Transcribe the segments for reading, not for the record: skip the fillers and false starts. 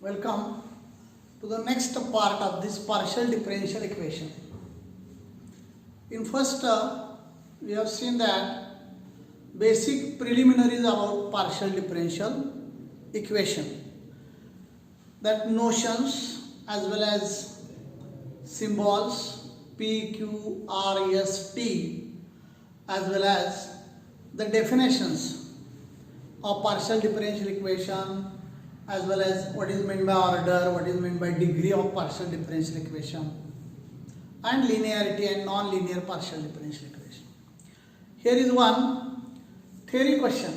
Welcome to the next part of this partial differential equation. In first, we have seen that basic preliminaries about partial differential equation, that notions as well as symbols P, Q, R, S, T, as well as the definitions of partial differential equation, as well as what is meant by order, what is meant by degree of partial differential equation, and linearity and non-linear partial differential equation. Here is one theory question.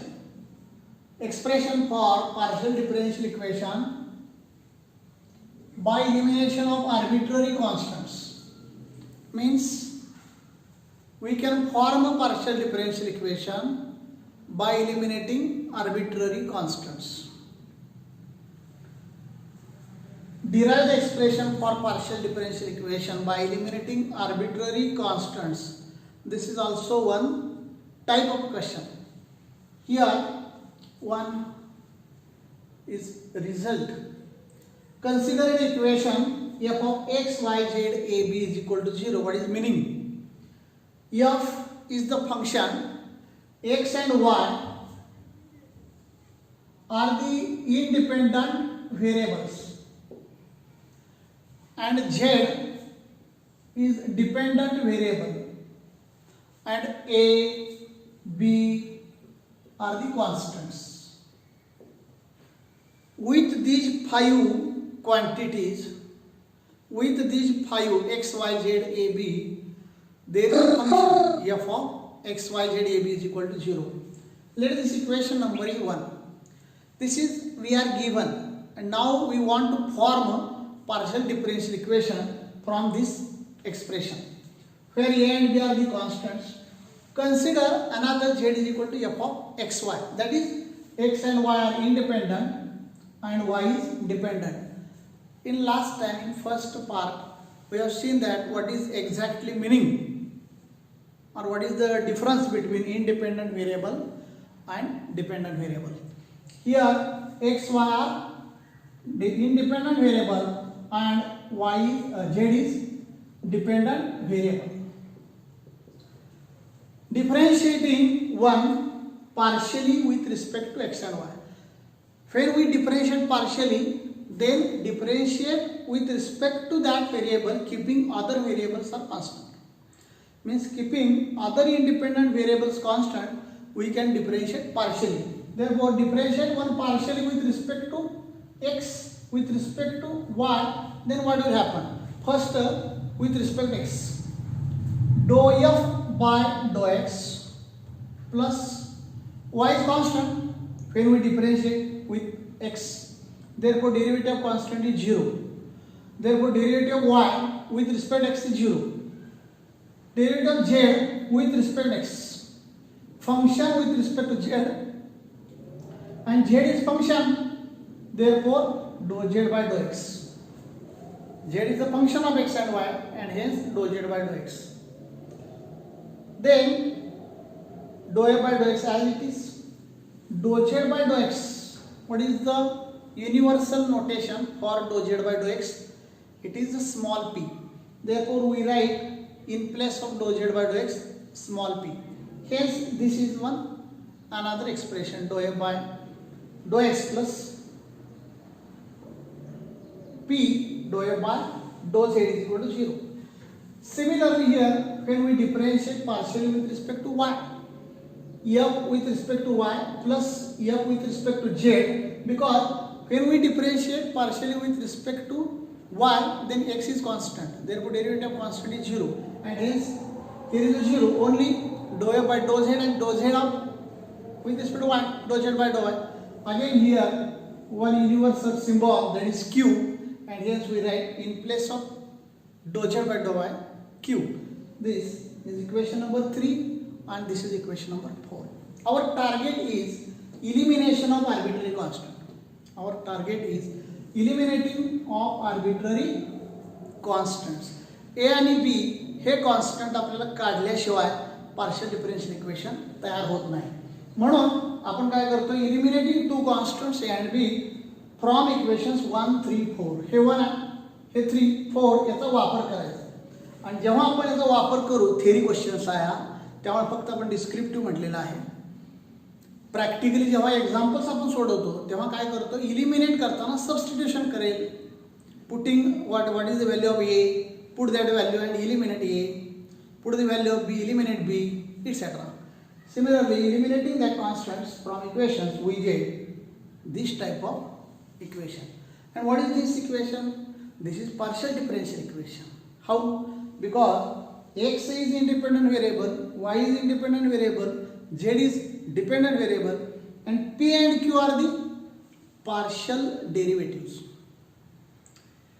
Expression for partial differential equation by elimination of arbitrary constants. Means we can form a partial differential equation by eliminating arbitrary constants. Derive the expression for partial differential equation by eliminating arbitrary constants. This is also one type of question. Here one is result. Consider an equation f of x, y, z, a, b is equal to 0. What is meaning? F is the function, x and y are the independent variables, and z is dependent variable, and a, b are the constants. With these five quantities, with these five x, y, z, a, b, there is a function f of x, y, z, a, b is equal to 0. Let this equation number is 1. This is we are given, and now we want to form a partial differential equation from this expression, where a and b are the constants. Consider another z is equal to f of xy, that is x and y are independent and y is dependent. In last time, in first part, we have seen that what is exactly meaning, or what is the difference between independent variable and dependent variable. Here x, y are the independent variable and z is dependent variable. Differentiating one partially with respect to x and y. When we differentiate partially, then differentiate with respect to that variable, keeping other variables are constant. Means keeping other independent variables constant, we can differentiate partially. Therefore, differentiate one partially with respect to x, with respect to y, then what will happen? First, with respect to x, dou f by dou x plus y is constant when we differentiate with x. Therefore, derivative of constant is 0. Therefore, derivative of y with respect to x is 0. Derivative of z with respect to x. Function with respect to z, and z is function. Therefore, dou z by dou x. Z is a function of x and y, and hence dou z by dou x. Then dou f by dou x as it is. Dou z by dou x. What is the universal notation for dou z by dou x? It is a small p. Therefore, we write in place of dou z by dou x small p. Hence, this is another expression, dou f by dou x plus p dou f by dou z is equal to 0. Similarly, here when we differentiate partially with respect to y, f with respect to y plus f with respect to z, because when we differentiate partially with respect to y, then x is constant. Therefore, derivative of constant is 0, and hence here is a 0. Only dou f by dou z and dou z of with respect to y, dou z by dou y. Again here one universal symbol, that is q. And hence we write in place of dou z by dou y q. This is equation number 3 and this is equation number 4. Our target is elimination of arbitrary constant. Our target is eliminating of arbitrary constants. A आणि B हे constant आपल्याला काढल्याशिवाय partial differential equation तयार होत नाही. म्हणून आपण काय करतो, eliminating two constants A and B from equations 1, 3, 4 हे 1 आहे, हे 3, 4 याचा वापर करायचा. आणि जेव्हा आपण याचा वापर करू, थेरी क्वेश्चन्स आहे हा, त्यामुळे फक्त आपण डिस्क्रिप्टिव्ह म्हटलेलं आहे. प्रॅक्टिकली जेव्हा एक्झाम्पल्स आपण सोडवतो तेव्हा काय करतो, इलिमिनेट करताना सबस्टिट्यूशन करेल. Putting what is the value of A, put that value and eliminate A, put the value of B, eliminate B, etc. Similarly, eliminating that constants from equations, we get this type of equation. And what is this equation? This is partial differential equation. How? Because x is independent variable, y is independent variable, z is dependent variable, and p and q are the partial derivatives.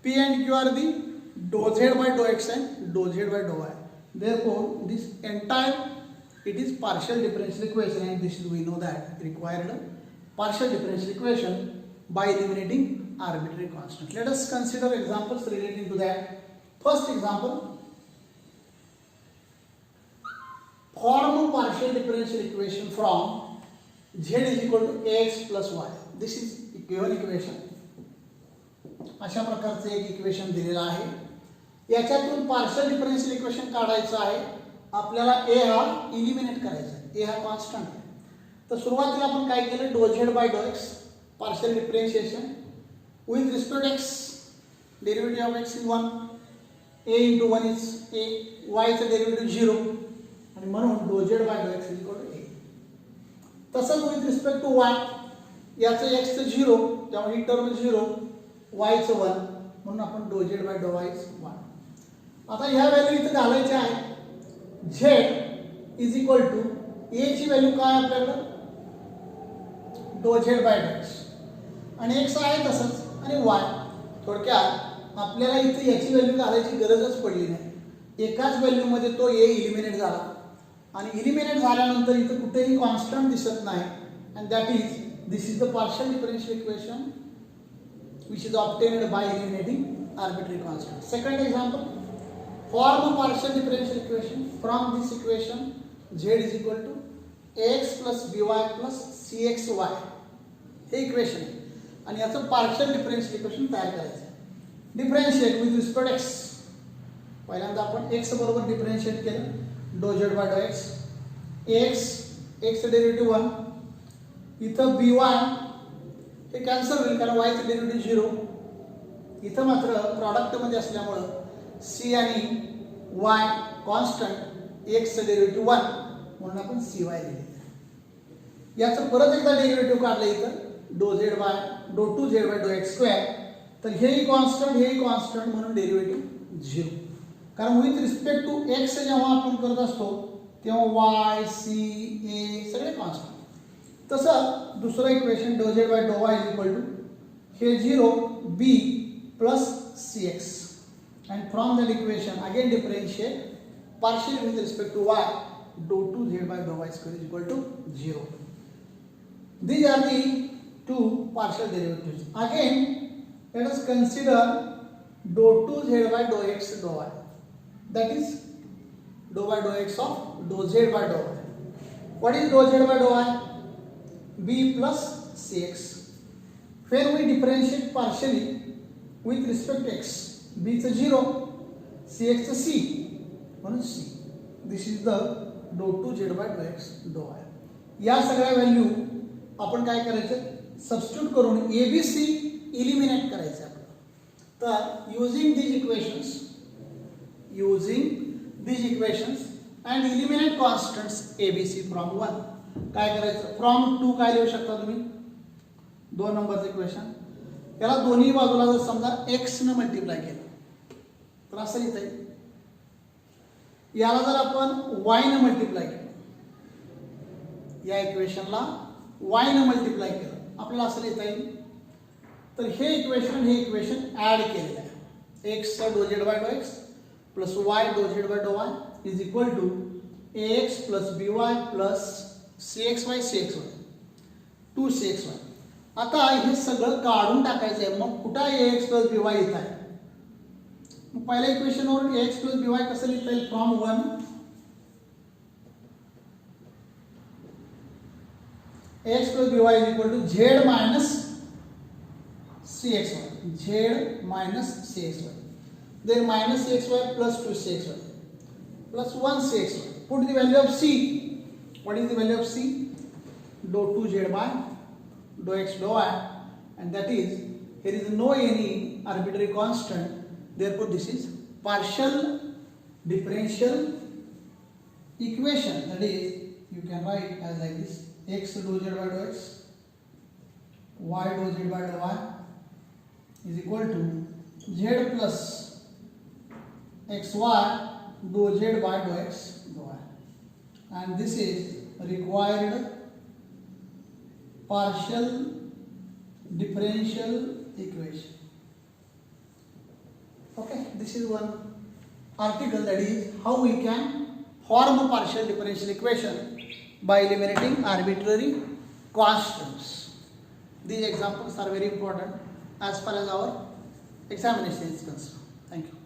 P and Q are the dou z by dou x and dou z by dou y. Therefore, this entire it is partial differential equation, and this is, we know that required partial differential equation by eliminating arbitrary constants. Let us consider examples relating to that. First example, form a partial differential equation from z is equal to ax plus y. This is given equation. अशा प्रकारचं एक equation दिलेलं आहे. याच्यातून partial differential equation काढायचं आहे. आपल्याला ए हा इलिमिनेट करायचा आहे. ए हा कॉन्स्टंट आहे. तर सुरुवातीला आपण काय केलं, do z by do x partial differentiation with respect x, derivative of x is 1, a into 1 is a, वायचं डेरिव्हेटिव्ह 0, आणि म्हणून do z by do x is equal to a. तसंच विथ रिस्पेक्ट टू वाय, याचं एक्सचं 0, त्यामुळे ही term 0, वायचं 1, म्हणून आपण do z by do y is 1. आता ह्या व्हॅल्यू इथं घालायच्या आहे. Z is equal to a ची व्हॅल्यू काय आपल्याकडं, do z by do x, आणि एक्स आहे तसंच, आणि वाय. थोडक्यात आपल्याला इथं याची व्हॅल्यू घालायची गरजच पडली नाही. एकाच व्हॅल्यूमध्ये तो ए इलिमिनेट झाला, आणि इलिमिनेट झाल्यानंतर इथं कुठेही कॉन्स्टंट दिसत नाही. And that is, this is the partial differential equation which is obtained by eliminating arbitrary constants. Second example, form a partial differential equation from this equation z is equal to ax plus by plus cxy. हे equation आहे, आणि याचं partial differential equation तयार करायचं आहे. Differentiate with respect x. पहिल्यांदा आपण x बरोबर डिफरन्शिएट केलं, do z by do x. एक्सचं डेरिव्हेटिव्ह 1, इथं by हे कॅन्सल होईल कारण वायचं डेरिव्हेटिव्ह 0. इथं मात्र प्रॉडक्टमध्ये असल्यामुळं सी आणि वाय कॉन्स्टंट, एक्सचं डेरिव्हेटिव्ह 1, म्हणून आपण cy लिहिले. याचं परत एकदा डेरिव्हेटिव्ह काढलं इथं, do z by do two z by do x square. तर हेही कॉन्स्टंट म्हणून डेरिव्हेटिव्ह 0. कारण विथ रिस्पेक्ट टू एक्स जेव्हा आपण करत असतो तेव्हा वाय, सी, ए सगळे कॉन्स्टंट. तसं दुसरं equation do z by do y is equal to हे 0 B plus C x, and from that equation again differentiate partially with respect to y, dou 2z by dou y square is equal to 0. These are the two partial derivatives. Again, let us consider dou 2z by dou x dou y. That is dou by dou x of dou z by dou y. What is dou z by dou y? B plus cx. Where we differentiate partially with respect to x. B is 0, cx is c. म्हणून c. This is the dou 2z by dou x dou y. या सगळ्या value आपण काय करायचं, substitute करून ABC eliminate करायचं आपल्याला. तर using these equations and eliminate constants ABC from 1. काय करायचं, फ्रॉम 2 काय लिहू शकता तुम्ही, 2 नंबरचं इक्वेशन. याला दोन्ही बाजूला जर समजा x ने मल्टिप्लाय केलं तर असं लिहिता येईल. याला जर आपण y ने मल्टिप्लाय केलं, या इक्वेशनला y ने मल्टिप्लाय केलं, आपल्याला असं लिहिता येईल. तर हे इक्वेशन ऍड केलेलं आहे. x चा do z by do x plus y do z by do y is equal to ax plus by plus cxy 2cxy. आता हे सगळं काढून टाकायचं आहे. मग कुठं आहे ax प्लस by येत आहे. मग पहिल्या इक्वेशनवरून ax प्लस by कसं लिहिता येईल, from 1 ax plus by is equal to z minus cxy, z minus cxy, then minus cxy plus 2cxy plus 1cxy. Put the value of c. What is the value of c? Dou 2z by dou x dou y, and that is, here is no any arbitrary constant, therefore this is partial differential equation. That is, you can write as like this: x dou z by dou x, y dou z by dou y is equal to z plus xy dou z by dou x dou y, and this is required partial differential equation. Okay, this is one article, that is how we can form a partial differential equation by eliminating arbitrary constants. These examples are very important as far as our examination is concerned. Thank you.